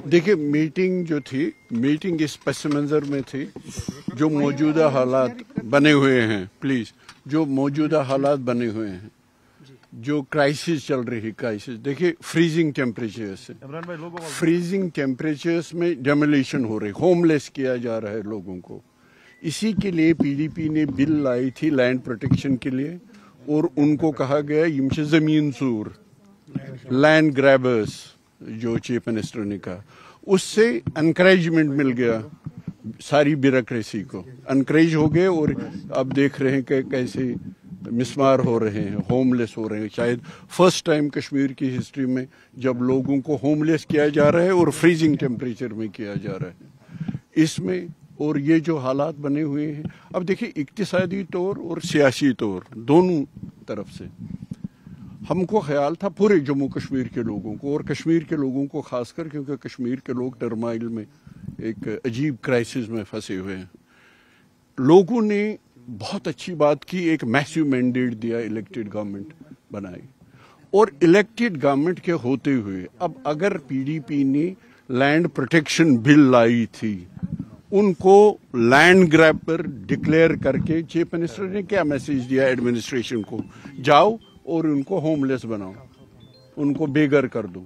देखिए मीटिंग इस पस मंज़र में थी जो मौजूदा हालात बने हुए हैं, प्लीज़, जो मौजूदा हालात बने हुए हैं, जो क्राइसिस चल रही क्राइसिस, देखिए फ्रीजिंग टेम्परेचर्स में डेमोलिशन हो रही, होमलेस किया जा रहा है लोगों को। इसी के लिए पीडीपी ने बिल लाई थी लैंड प्रोटेक्शन के लिए, और उनको कहा गया यम छ ज़मीन चूर, लैंड ग्रैबर्स, जो चीफ मिनिस्टर ने कहा, उससे एनकरेजमेंट मिल गया, सारी ब्यूरोक्रेसी को एनकरेज हो गए, और अब देख रहे हैं कि कैसे मिसमार हो रहे हैं, होमलेस हो रहे हैं। शायद फर्स्ट टाइम कश्मीर की हिस्ट्री में जब लोगों को होमलेस किया जा रहा है और फ्रीजिंग टेम्परेचर में किया जा रहा है इसमें। और ये जो हालात बने हुए हैं, अब देखिए इक्तिसादी तौर और सियासी तौर दोनों तरफ से हमको ख्याल था पूरे जम्मू कश्मीर के लोगों को, और कश्मीर के लोगों को खासकर, क्योंकि कश्मीर के लोग टर्माइल में एक अजीब क्राइसिस में फंसे हुए हैं। लोगों ने बहुत अच्छी बात की, एक मैसिव मैंडेट दिया, इलेक्टेड गवर्नमेंट बनाई, और इलेक्टेड गवर्नमेंट के होते हुए अब अगर पीडीपी ने लैंड प्रोटेक्शन बिल लाई थी, उनको लैंड ग्रैब पर डिक्लेयर करके चीफ मिनिस्टर ने क्या मैसेज दिया एडमिनिस्ट्रेशन को, जाओ और उनको होमलेस बनाओ, उनको बेघर कर दो।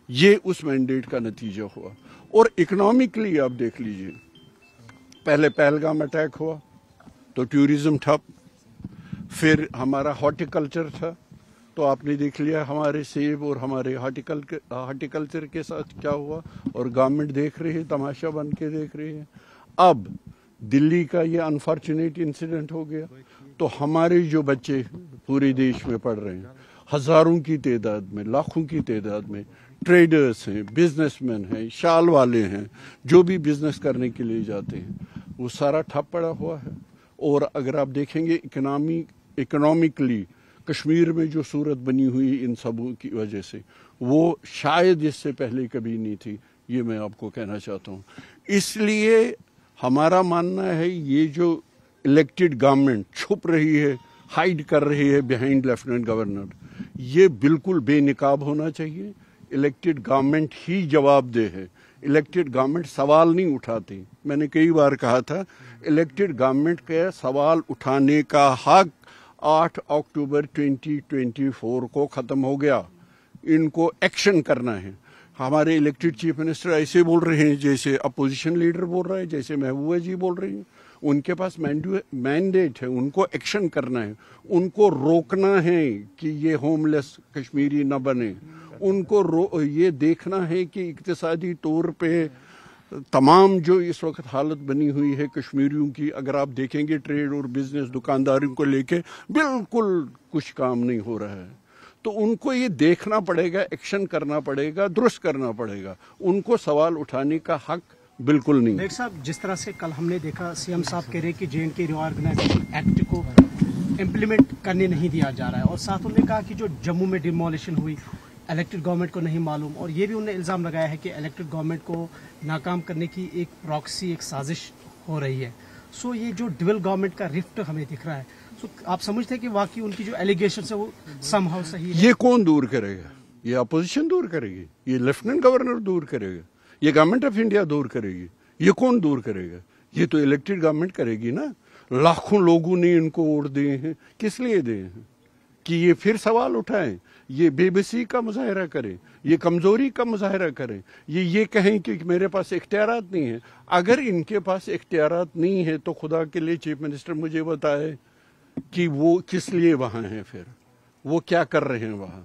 ये उस मैंडेट का नतीजा हुआ। और इकोनॉमिकली आप देख लीजिए, पहले पहलगाम अटैक हुआ तो टूरिज्म ठप, फिर हमारा हॉर्टिकल्चर था तो आपने देख लिया हमारे सेब और हमारे हॉर्टिकल्चर के साथ क्या हुआ, और गवर्नमेंट देख रही है, तमाशा बन के देख रही है। अब दिल्ली का ये अनफॉर्चुनेट इंसिडेंट हो गया, तो हमारे जो बच्चे पूरे देश में पढ़ रहे हैं, हजारों की तादाद में, लाखों की तादाद में ट्रेडर्स हैं, बिजनेसमैन हैं, शाल वाले हैं, जो भी बिजनेस करने के लिए जाते हैं, वो सारा ठप पड़ा हुआ है। और अगर आप देखेंगे इकोनॉमिकली कश्मीर में जो सूरत बनी हुई इन सबों की वजह से, वो शायद इससे पहले कभी नहीं थी, ये मैं आपको कहना चाहता हूँ। इसलिए हमारा मानना है ये जो इलेक्टेड गवर्नमेंट छुप रही है, हाइड कर रही है बिहाइंड लेफ्टिनेंट गवर्नर, ये बिल्कुल बेनकाब होना चाहिए। इलेक्टेड गवर्नमेंट ही जवाबदेह है, इलेक्टेड गवर्नमेंट सवाल नहीं उठाती। मैंने कई बार कहा था, इलेक्टेड गवर्नमेंट के सवाल उठाने का हक 8 अक्टूबर 2024 को ख़त्म हो गया। इनको एक्शन करना है। हमारे इलेक्टेड चीफ मिनिस्टर ऐसे बोल रहे हैं जैसे अपोजिशन लीडर बोल रहे हैं, जैसे महबूबा जी बोल रही हैं। उनके पास मैंडेट है, उनको एक्शन करना है, उनको रोकना है कि ये होमलेस कश्मीरी न बने, उनको ये देखना है कि इक्तिसादी तौर पे तमाम जो इस वक्त हालत बनी हुई है कश्मीरियों की, अगर आप देखेंगे ट्रेड और बिजनेस दुकानदारों को लेके बिल्कुल कुछ काम नहीं हो रहा है। तो उनको ये देखना पड़ेगा, एक्शन करना पड़ेगा, दुरुस्त करना पड़ेगा। उनको सवाल उठाने का हक बिल्कुल नहीं। डॉक्टर साहब, जिस तरह से कल हमने देखा सीएम साहब कह रहे कि JNK रीऑर्गेनाइजेशन एक्ट को इम्प्लीमेंट करने नहीं दिया जा रहा है, और साथ उन्होंने कहा कि जो जम्मू में डिमोलिशन हुई इलेक्टेड गवर्नमेंट को नहीं मालूम, और ये भी उन्होंने इल्ज़ाम लगाया है कि इलेक्टेड गवर्नमेंट को नाकाम करने की एक प्रॉक्सी, एक साजिश हो रही है। सो ये जो डुअल गवर्नमेंट का रिफ्ट हमें दिख रहा है, सो आप समझते हैं कि वाकई उनकी जो एलिगेशन है वो समहाउ सही है? ये कौन दूर करेगा? ये अपोजिशन दूर करेगी, ये लेफ्टिनेंट गवर्नर दूर करेगा, ये गवर्नमेंट ऑफ इंडिया दूर करेगी, ये कौन दूर करेगा? ये तो इलेक्टेड गवर्नमेंट करेगी ना। लाखों लोगों ने इनको वोट दिए हैं, किस लिए दिए हैं? कि ये फिर सवाल उठाएं, ये बेबसी का मुजाहरा करें, ये कमजोरी का मुजाहरा करें, ये कहें कि मेरे पास इख्तियारात नहीं है। अगर इनके पास इख्तियारात नहीं है तो खुदा के लिए चीफ मिनिस्टर मुझे बताए कि वो किस लिए वहां हैं, फिर वो क्या कर रहे हैं वहां,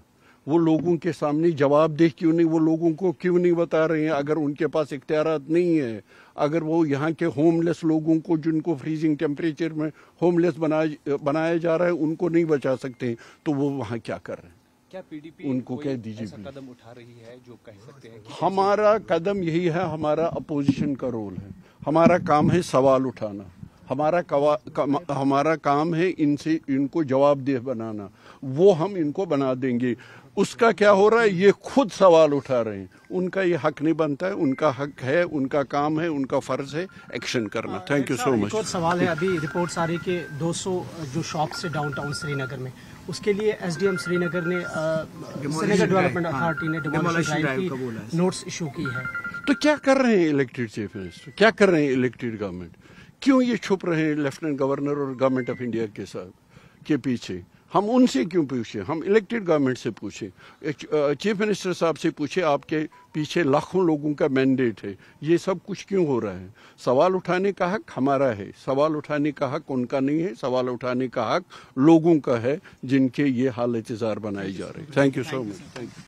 वो लोगों के सामने जवाबदेह क्यों नहीं, वो लोगों को क्यों नहीं बता रहे हैं? अगर उनके पास इख्तियारात नहीं है, अगर वो यहाँ के होमलेस लोगों को, जिनको फ्रीजिंग टेम्परेचर में होमलेस बनाया जा रहा है, उनको नहीं बचा सकते, तो वो वहाँ क्या कर रहे हैं? क्या पीडीपी उनको कह दीजिए ऐसा कदम उठा रही है जो कह सकते हैं कि हमारा कदम यही है, हमारा अपोजिशन का रोल है, हमारा काम है सवाल उठाना, हमारा काम है इनको जवाबदेह बनाना, वो हम इनको बना देंगे। उसका क्या हो रहा है? ये खुद सवाल उठा रहे हैं, उनका ये हक नहीं बनता है, उनका हक है, उनका काम है, उनका फर्ज है एक्शन करना। Thank you so much. एक और सवाल है, अभी रिपोर्ट्स आ रही कि 200 जो शॉप्स है डाउनटाउन श्रीनगर में, उसके लिए SDM श्रीनगर ने श्रीनगर डेवलपमेंट अथॉरिटी ने डिमोलिशन ड्राइव की नोट्स इशू की है। तो क्या कर रहे हैं इलेक्टेड चीफ मिनिस्टर, क्या कर रहे हैं इलेक्टेड गवर्नमेंट? क्यों ये छुप रहे हैं लेफ्टिनेंट गवर्नर और गवर्नमेंट ऑफ इंडिया के साथ के पीछे? हम उनसे क्यों पूछे? हम इलेक्टेड गवर्नमेंट से पूछे, चीफ मिनिस्टर साहब से पूछे, आपके पीछे लाखों लोगों का मैंडेट है, ये सब कुछ क्यों हो रहा है? सवाल उठाने का हक हमारा है, सवाल उठाने का हक उनका नहीं है, सवाल उठाने का हक लोगों का है जिनके ये हाल इंतजार बनाए जा रहे हैं। Thank you so much. Thank you.